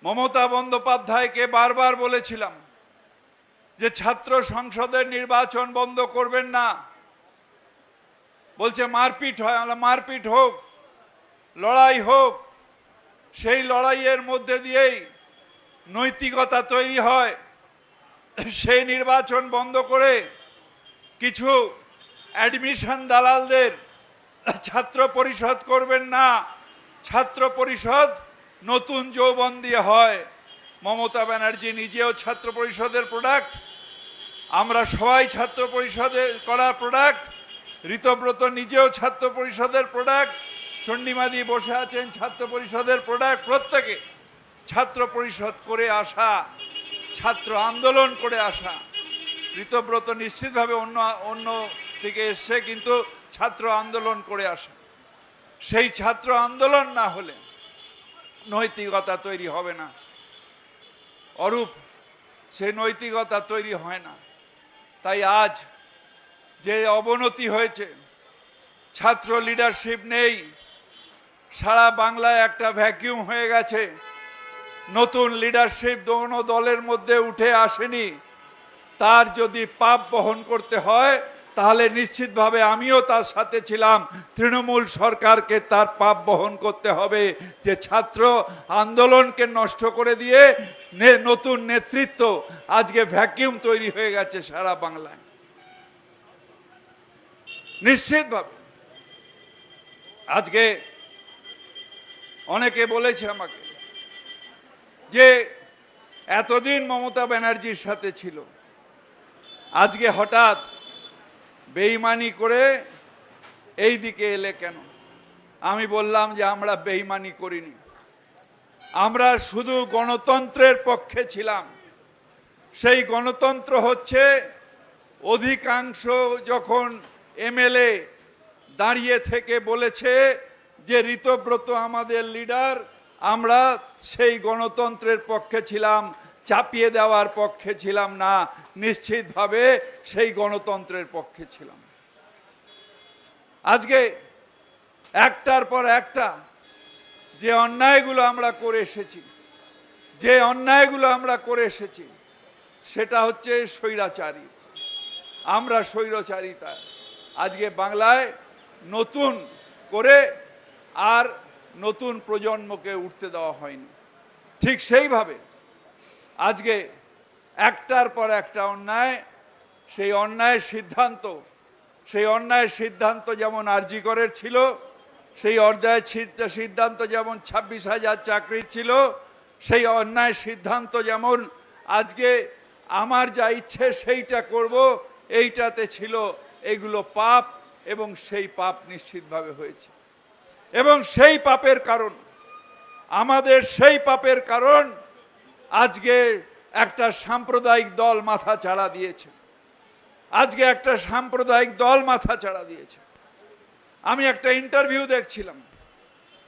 মমতা বন্দ্যোপাধ্যায়কে বারবার বলেছিলাম যে ছাত্র সংসদের নির্বাচন বন্ধ করবেন না। বলছে মারপিট হয়। আমরা মারপিট হোক, লড়াই হোক, সেই লড়াইয়ের মধ্যে দিয়েই নৈতিকতা তৈরি হয়। সেই নির্বাচন বন্ধ করে কিছু অ্যাডমিশন দালালদের ছাত্র পরিষদ করবেন না। ছাত্র পরিষদ নতুন যৌবন দিয়ে হয়। মমতা ব্যানার্জি নিজেও ছাত্র পরিষদের প্রোডাক্ট, আমরা সবাই ছাত্র পরিষদে করা প্রোডাক্ট। ঋতব্রত নিজেও ছাত্র পরিষদের প্রোডাক্ট, চণ্ডীমাদি বসে আছেন ছাত্র পরিষদের প্রোডাক্ট। প্রত্যেকে ছাত্র পরিষদ করে আসা, ছাত্র আন্দোলন করে আসা। ঋতব্রত নিশ্চিতভাবে অন্য থেকে এসছে, কিন্তু ছাত্র আন্দোলন করে আসা। সেই ছাত্র আন্দোলন না হলে নৈতিকতা তৈরি হবে না অরূপ, সেই নৈতিকতা তৈরি হয় না। তাই আজ যে অবনতি হয়েছে, ছাত্র লিডারশিপ নেই, সারা বাংলায় একটা ভ্যাকিউম হয়ে গেছে। নতুন লিডারশিপ দোনো দলের মধ্যে উঠে আসেনি। তার যদি পাপ বহন করতে হয় তাহলে নিশ্চিতভাবে আমিও তার সাথে ছিলাম। তৃণমূল সরকারকে তার পাপ বহন করতে হবে যে ছাত্র আন্দোলনকে নষ্ট করে দিয়ে নতুন নেতৃত্ব, আজকে ভ্যাকিউম তৈরি হয়ে গেছে সারা বাংলায়। নিশ্চিতভাবে আজকে অনেকে বলেছে আমাকে যে এতদিন মমতা ব্যানার্জির সাথে ছিল, আজকে হঠাৎ বেইমানি করে এই দিকে এলে কেন? আমি বললাম যে আমরা বেইমানি করিনি, আমরা শুধু গণতন্ত্রের পক্ষে ছিলাম। সেই গণতন্ত্র হচ্ছে অধিকাংশ যখন এমএলএ দাঁড়িয়ে থেকে বলেছে যে ঋতব্রত আমাদের লিডার, আমরা সেই গণতন্ত্রের পক্ষে ছিলাম, চাপিয়ে দেওয়ার পক্ষে ছিলাম না, নিশ্চিতভাবে সেই গণতন্ত্রের পক্ষে ছিলাম। আজকে একটার পর একটা যে অন্যায়গুলো আমরা করে এসেছি, সেটা হচ্ছে স্বৈরাচারী। আমরা স্বৈরাচারিতা আজকে বাংলায় নতুন করে আর নতুন প্রজন্মকে উঠতে দেওয়া হয়নি। ঠিক সেইভাবে আজকে একটার পর একটা অন্যায়, সেই অন্যায়ের সিদ্ধান্ত যেমন আরজি করের ছিল, সেই অন্যায়ের সিদ্ধান্ত যেমন 26,000 চাকরির ছিল, সেই অন্যায় সিদ্ধান্ত যেমন আজকে আমার যা ইচ্ছে সেইটা করব এইটাতে ছিল, এইগুলো পাপ। এবং সেই পাপ নিশ্চিতভাবে হয়েছে। এবং সেই পাপের কারণ আজকে একটা সাম্প্রদায়িক দল মাথা চাড়া দিয়েছে। আমি একটা ইন্টারভিউ দেখছিলাম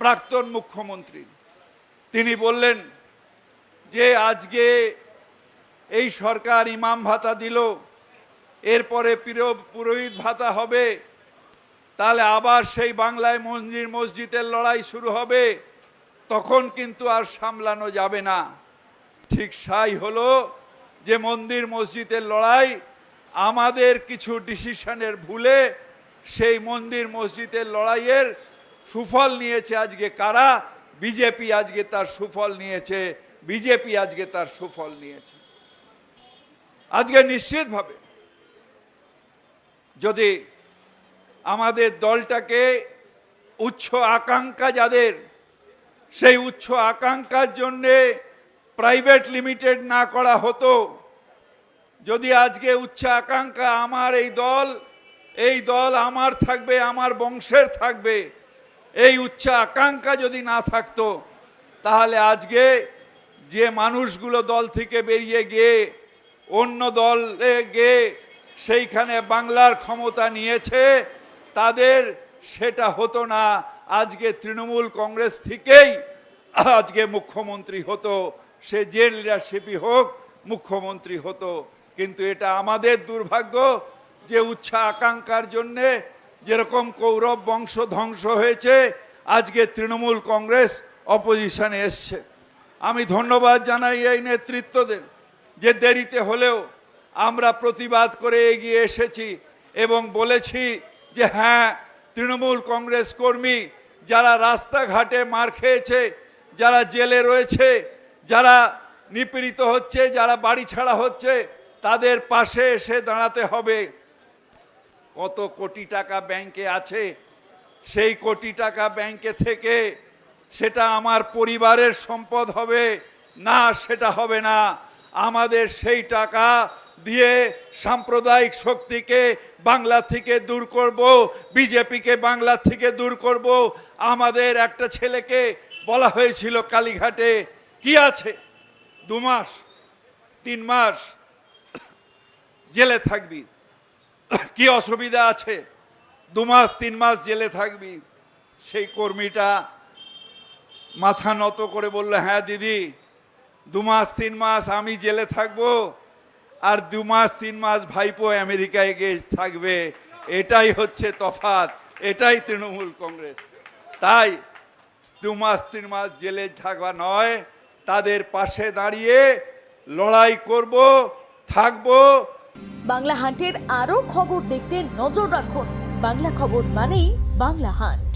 প্রাক্তন মুখ্যমন্ত্রী, তিনি বললেন যে আজকে এই সরকার ইমাম ভাতা দিল, এরপরে পুরোহিত ভাতা হবে, তাহলে আবার সেই বাংলায় মন্দির মসজিদের লড়াই শুরু হবে, তখন কিন্তু আর সামলানো যাবে না। ঠিক সাই হলো যে মন্দির মসজিদের লড়াই আমাদের কিছু ডিসিশনের ভুলে সেই মন্দির মসজিদের লড়াইয়ের সুফল নিয়েছে আজকে কারা? বিজেপি আজকে তার সুফল নিয়েছে। আজকে নিশ্চিতভাবে যদি আমাদের দলটাকে উচ্চ আকাঙ্ক্ষা যাদের, সেই উচ্চ আকাঙ্ক্ষার জন্যে প্রাইভেট লিমিটেড না করা হতো, যদি আজকে উচ্চ আকাঙ্ক্ষা আমার এই দল আমার থাকবে, আমার বংশের থাকবে, এই উচ্চ আকাঙ্ক্ষা যদি না থাকতো, তাহলে আজকে যে মানুষগুলো দল থেকে বেরিয়ে গিয়ে অন্য দলে গিয়ে সেইখানে বাংলার ক্ষমতা নিয়েছে, তাদের সেটা হতো না। আজকে তৃণমূল কংগ্রেস থেকেই আজকে মুখ্যমন্ত্রী হতো, সে যে লিডারশিপই হোক মুখ্যমন্ত্রী হতো। কিন্তু এটা আমাদের দুর্ভাগ্য যে উচ্চ আকাঙ্ক্ষার জন্যে যেরকম কৌরব বংশ ধ্বংস হয়েছে, আজকে তৃণমূল কংগ্রেস অপোজিশনে এসছে। আমি ধন্যবাদ জানাই এই নেতৃত্বদের, যে দেরিতে হলেও আমরা প্রতিবাদ করে এগিয়ে এসেছি এবং বলেছি যে হ্যাঁ, তৃণমূল কংগ্রেস কর্মী যারা রাস্তাঘাটে মার খেয়েছে, যারা জেলে রয়েছে, যারা নিপীড়িত হচ্ছে, যারা বাড়ি ছাড়া হচ্ছে, তাদের পাশে এসে দাঁড়াতে হবে। কত কোটি টাকা ব্যাংকে আছে, সেই কোটি টাকা ব্যাংকে থেকে সেটা আমার পরিবারের সম্পদ হবে না, সেটা হবে না। আমাদের সেই টাকা দিয়ে সাম্প্রদায়িক শক্তিকে বাংলা থেকে দূর করব, বিজেপিকে বাংলা থেকে দূর করব। আমাদের একটা ছেলেকে বলা হয়েছিল কালীঘাটে, কি আছে 2 মাস 3 মাস জেলে থাকবি, কি অসুবিধা আছে, 2 মাস 3 মাস জেলে থাকবি। সেই কর্মীটা মাথা নত করে বলল, হ্যাঁ দিদি, 2 মাস 3 মাস আমি জেলে থাকবো, আর 2 মাস 3 মাস ভাইপো আমেরিকায় গিয়ে থাকবে। এটাই হচ্ছে তফাৎ, এটাই তৃণমূল কংগ্রেস। তাই 2 মাস 3 মাস জেলে থাকা নয়, তাদের পাশে দাঁড়িয়ে লড়াই করব, থাকবো। বাংলা হান্টের আরও খবর দেখতে নজর রাখুন। বাংলা খবর মানেই বাংলা হান্ট।